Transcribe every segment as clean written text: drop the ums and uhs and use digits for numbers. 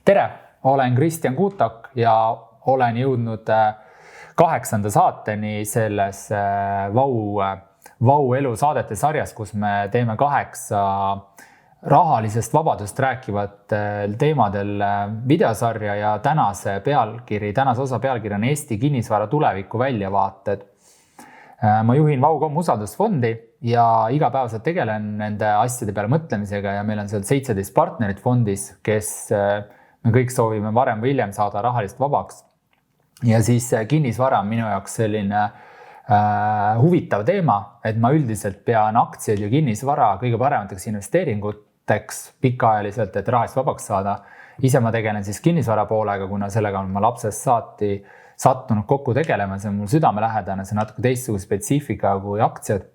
Tere, olen Kristjan Kuutak ja olen jõudnud 8. saateni selles Vau elu saadete sarjas, kus me teeme 8 rahalisest vabadust rääkivat teemadel videosarja ja tänase osa pealkiri on Eesti kinnisvara tuleviku väljavaated. Ma juhin Vau.com usaldusfondi ja igapäevaselt tegelen nende asjade peale mõtlemisega ja meil on seal 17 partnerit fondis, kes me kõik soovime varem või hiljem saada rahalist vabaks. Ja siis kinnisvara on minu jaoks selline huvitav teema, et ma üldiselt pean aktsiaid ja kinnisvara kõige paremateks investeeringuteks pikaajaliselt, et rahalist vabaks saada. Ise ma tegelen siis kinnisvara poolega, kuna sellega on ma lapsest saati sattunud kokku tegelema, see on mul südamelähedane, see on natuke teistsuguse spetsiifika kui aktsiad.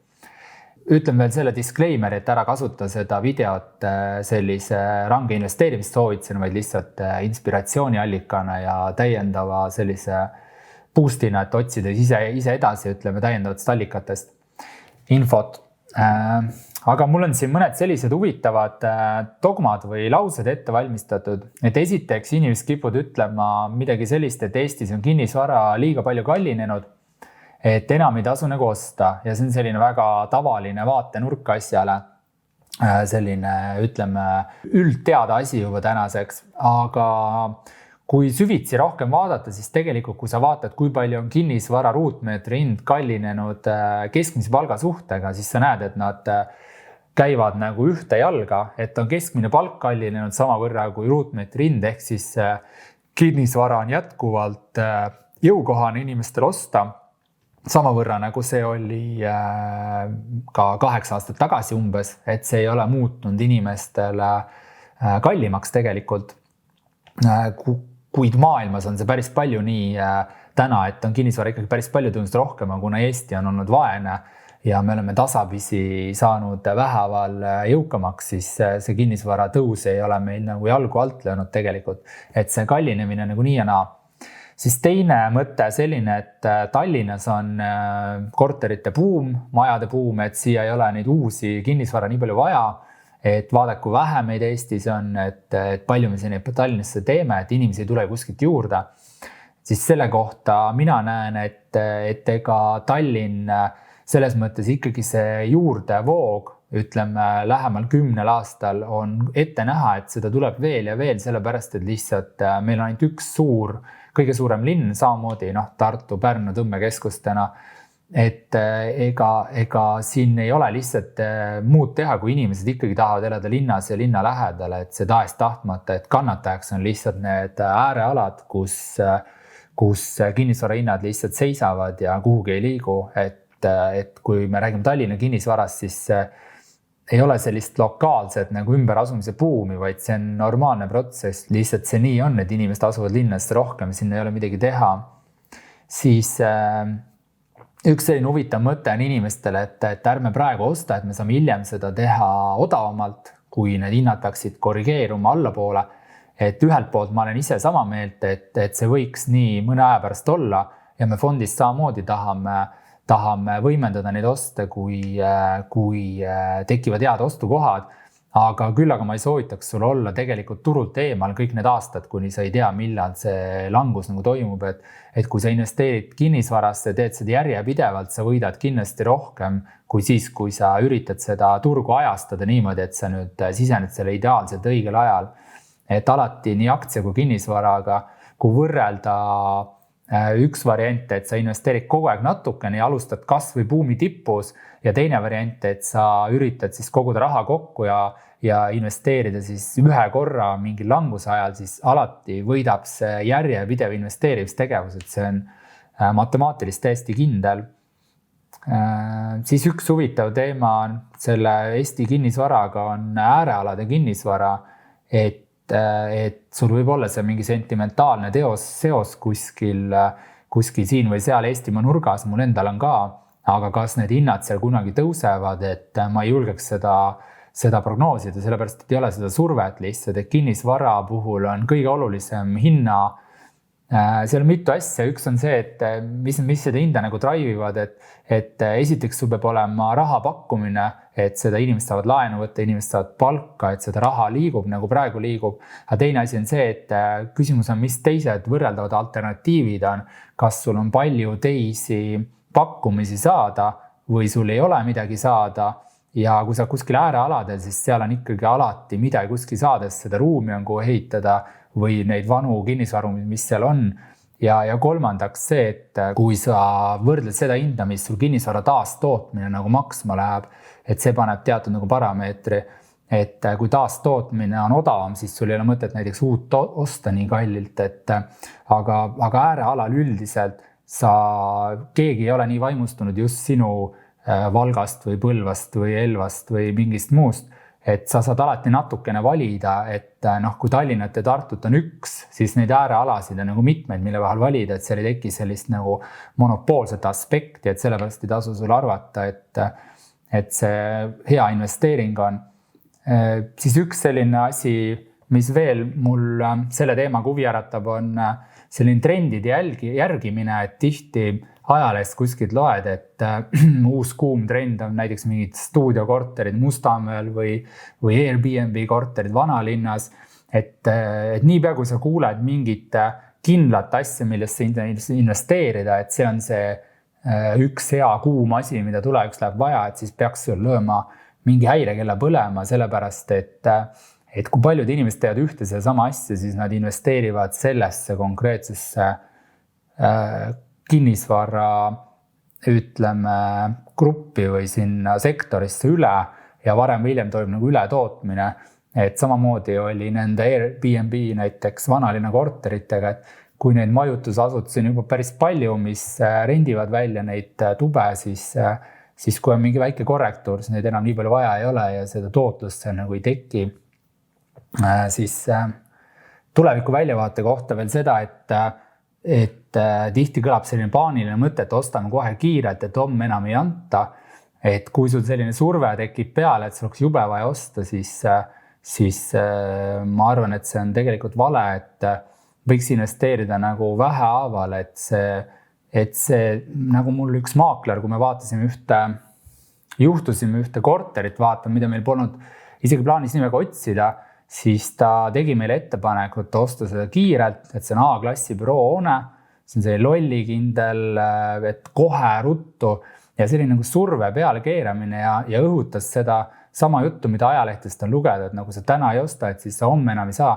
Ütlen veel selle disclaimer, et ära kasuta seda videot sellise range investeerimist soovitsen, vaid lihtsalt inspiratsiooniallikana ja täiendava sellise boostina, et otsida ise edasi, ütleme täiendavatest allikatest infot. Aga mul on siin mõned sellised huvitavad dogmad või laused ette valmistatud, et esiteks inimesed kipud ütlema midagi sellist, et Eestis on kinnisvara liiga palju kallinenud, et enam ei tasu nagu osta ja see on selline väga tavaline vaatenurk asjale, selline ütleme üldteada asi juba tänaseks, aga kui süvitsi rohkem vaadata, siis tegelikult kui sa vaatad, kui palju on kinnisvara ruutmeetri hind kallinenud keskmise palga suhtega, siis sa näed, et nad käivad nagu ühte jalga, et on keskmine palk kallinenud sama võrra kui ruutmeetri hind, ehk siis kinnisvara on jätkuvalt jõukohane inimestel osta. Sama võrra nagu see oli ka 8 aastat tagasi umbes, et see ei ole muutnud inimestele kallimaks tegelikult. Kuid maailmas on see päris palju nii täna, et on kinnisvara ikkagi päris palju tõenäoliselt rohkem, kuna Eesti on olnud vaene ja me oleme tasapisi saanud vähäval jõukamaks, siis see kinnisvara tõus ei ole meil nagu jalgu alt löönud tegelikult, et see kallinemine nagu nii ja naa. Siis teine mõte selline, et Tallinnas on korterite buum, majade buum, et siia ei ole neid uusi kinnisvara nii palju vaja, et vaadake, kui vähe meid Eestis on, et palju me siin Tallinnasse teeme, et inimesi ei tule kuskilt juurde. Siis selle kohta mina näen, et ega Tallinn selles mõttes ikkagi see juurdevoog, ütleme lähemal 10 aastal on ette näha, et seda tuleb veel ja veel, sellepärast, et lihtsalt meil on ainult üks kõige suurem linn, samamoodi Tartu, Pärnu, Tõmme keskustena, et ega siin ei ole lihtsalt muud teha, kui inimesed ikkagi tahavad elada linnas ja linna lähedal, et see taest tahtmata, et kannatajaks on lihtsalt need äärealad, kus kinnisvara hinnad lihtsalt seisavad ja kuhugi ei liigu, et kui me räägime Tallinna kinnisvarast, siis ei ole sellist lokaalset nagu ümberasumise buumi, vaid see on normaalne protsess. Lihtsalt see nii on, et inimesed asuvad linnasse rohkem, sinna ei ole midagi teha. Siis üks selline huvitav mõte on inimestele, et ärme praegu osta, et me saame hiljem seda teha odavamalt, kui need hinnad peaksid korrigeeruma allapoole. Et ühelt poolt ma olen ise sama meelt, et see võiks nii mõne aja pärast olla ja me fondist samamoodi tahame võimendada neid oste, kui tekivad head ostukohad, aga ma ei soovitaks sul olla tegelikult turult eemal kõik need aastad, kuni sa ei tea, millal see langus nagu toimub, et kui sa investeerid kinnisvarasse, teed seda järjepidevalt, sa võidad kindlasti rohkem kui siis, kui sa üritad seda turgu ajastada niimoodi, et sa nüüd sisened selle ideaalselt õigel ajal. Et alati nii aktsia kui kinnisvaraga, kui võrrelda üks variant, et sa investeerid kogu aeg natukene ja alustad kasv või buumi tippus ja teine variant, et sa üritad siis koguda raha kokku ja investeerida siis ühe korra mingil languse ajal, siis alati võidab see järjepidev investeerimistegevus, et see on matemaatilist täiesti kindel. Siis üks huvitav teema on selle Eesti kinnisvaraga on äärealade kinnisvara, et sul võib olla see mingi sentimentaalne seos kuskil siin või seal Eestimaa nurgas, mul endal on ka, aga kas need hinnad seal kunagi tõusevad, et ma ei julgeks seda prognoosida, sellepärast et ei ole seda survet lihtsalt, et kinnisvara puhul on kõige olulisem hinna. Seal on mitu asja, üks on see, et mis seda hinda nagu drive'ivad, et esiteks sul peab olema raha pakkumine, et seda inimesed saavad laenu võtta, inimesed saavad palka, et seda raha liigub nagu praegu liigub. Aga teine asi on see, et küsimus on, mis teised võrreldavad alternatiivid on, kas sul on palju teisi pakkumisi saada või sul ei ole midagi saada. Ja kui sa kuskil äärealadel, siis seal on ikkagi alati midagi kuskil saades, seda ruumi on kuhu ehitada või neid vanu kinnisvaru, mis seal on. Ja kolmandaks see, et kui sa võrdled seda hinda, mis sul kinnisvara taastootmine nagu maksma läheb, et see paneb teatud nagu parameetri, et kui taastootmine on odavam, siis sul ei ole mõtet näiteks uut osta nii kallilt, aga äärealal üldiselt keegi ei ole nii vaimustunud just sinu Valgast või Põlvast või Elvast või mingist muust, et sa saad alati natukene valida, et kui Tallinnat ja Tartut on üks, siis neid äärealasid on nagu mitmeid, mille vahel valida, et seal ei teki sellist nagu monopoolset aspekti, et sellepärast ei tasu sul arvata, et see hea investeering on. Siis üks selline asi, mis veel mul selle teemaga huvi äratab, on selline trendide järgimine, et tihti ajalehest kuskilt loed, et uus kuum trend on näiteks mingid stuudiokorterid Mustamäel või Airbnb korterid vanalinnas. Et niipea, kui sa kuuled mingit kindlat asja, millesse investeerida, et see on see üks hea kuum asi, mida tulevikus läheb vaja, et siis peaks sul lööma mingi häirekella põlema, sellepärast, et kui paljud inimesed teevad ühte sama asja, siis nad investeerivad sellesse konkreetsesse kinnisvara, ütleme, gruppi või sinna sektorisse üle ja varem või hiljem toimub nagu ületootmine. Et samamoodi oli nende Airbnb näiteks vanalinna korteritega, et kui neid majutusasutusi on juba päris palju, mis rendivad välja neid tube, siis kui on mingi väike korrektuur, siis neid enam nii palju vaja ei ole ja seda tootlust nagu ei teki. Siis tuleviku väljavaate kohta veel seda, et tihti kõlab selline paaniline mõte, et ostame kohe kiirelt, et homme enam ei anta. Et kui sul selline surve tekib peale, et sul oleks jube vaja osta, siis ma arvan, et see on tegelikult vale, et võiks investeerida nagu vähehaaval, et see nagu mul üks maakler, kui me juhtusime ühte korterit vaatama, mida meil polnud isegi plaanis nimega otsida, siis ta tegi meile ettepanekut osta seda kiirelt, et see on A-klassi büroohoone, see on see lollikindel, et kohe ruttu ja selline nagu surve peale keeramine ja õhutas seda sama juttu, mida ajalehtest on lugeda, et nagu sa täna ei osta, et siis sa homme enam ei saa.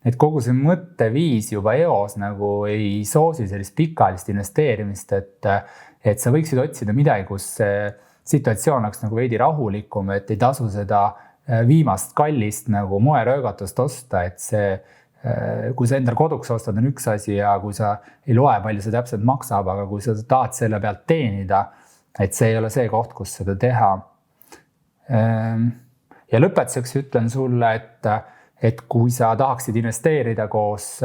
Et kogu see mõtteviis juba eos nagu ei soosi sellist pikaajalist investeerimist, et sa võiksid otsida midagi, kus see situatsioon oleks nagu veidi rahulikum, et ei tasu seda viimast kallist nagu moeröögatust osta, et see, kui sa endal koduks ostad, on üks asi ja kui sa ei loe, palju see täpselt maksab, aga kui sa tahad selle pealt teenida, et see ei ole see koht, kus seda teha. Ja lõpetuseks ütlen sulle, et kui sa tahaksid investeerida koos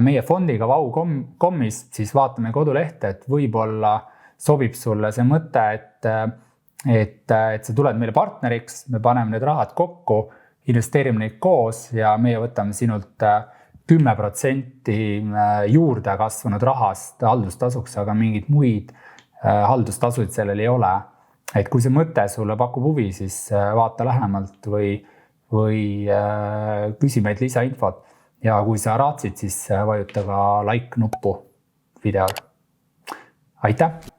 meie fondiga Vau.com-is, siis vaatame kodulehte, et võib-olla sobib sulle see mõte, et sa tuled meile partneriks, me paneme need rahad kokku, investeerime neid koos ja meie võtame sinult 10% juurde kasvanud rahast haldustasuks, aga mingid muid haldustasuid sellel ei ole. Et kui see mõte sulle pakub huvi, siis vaata lähemalt või küsi meid lisainfot. Ja kui sa raatsid, siis vajuta ka like nuppu videol. Aitäh!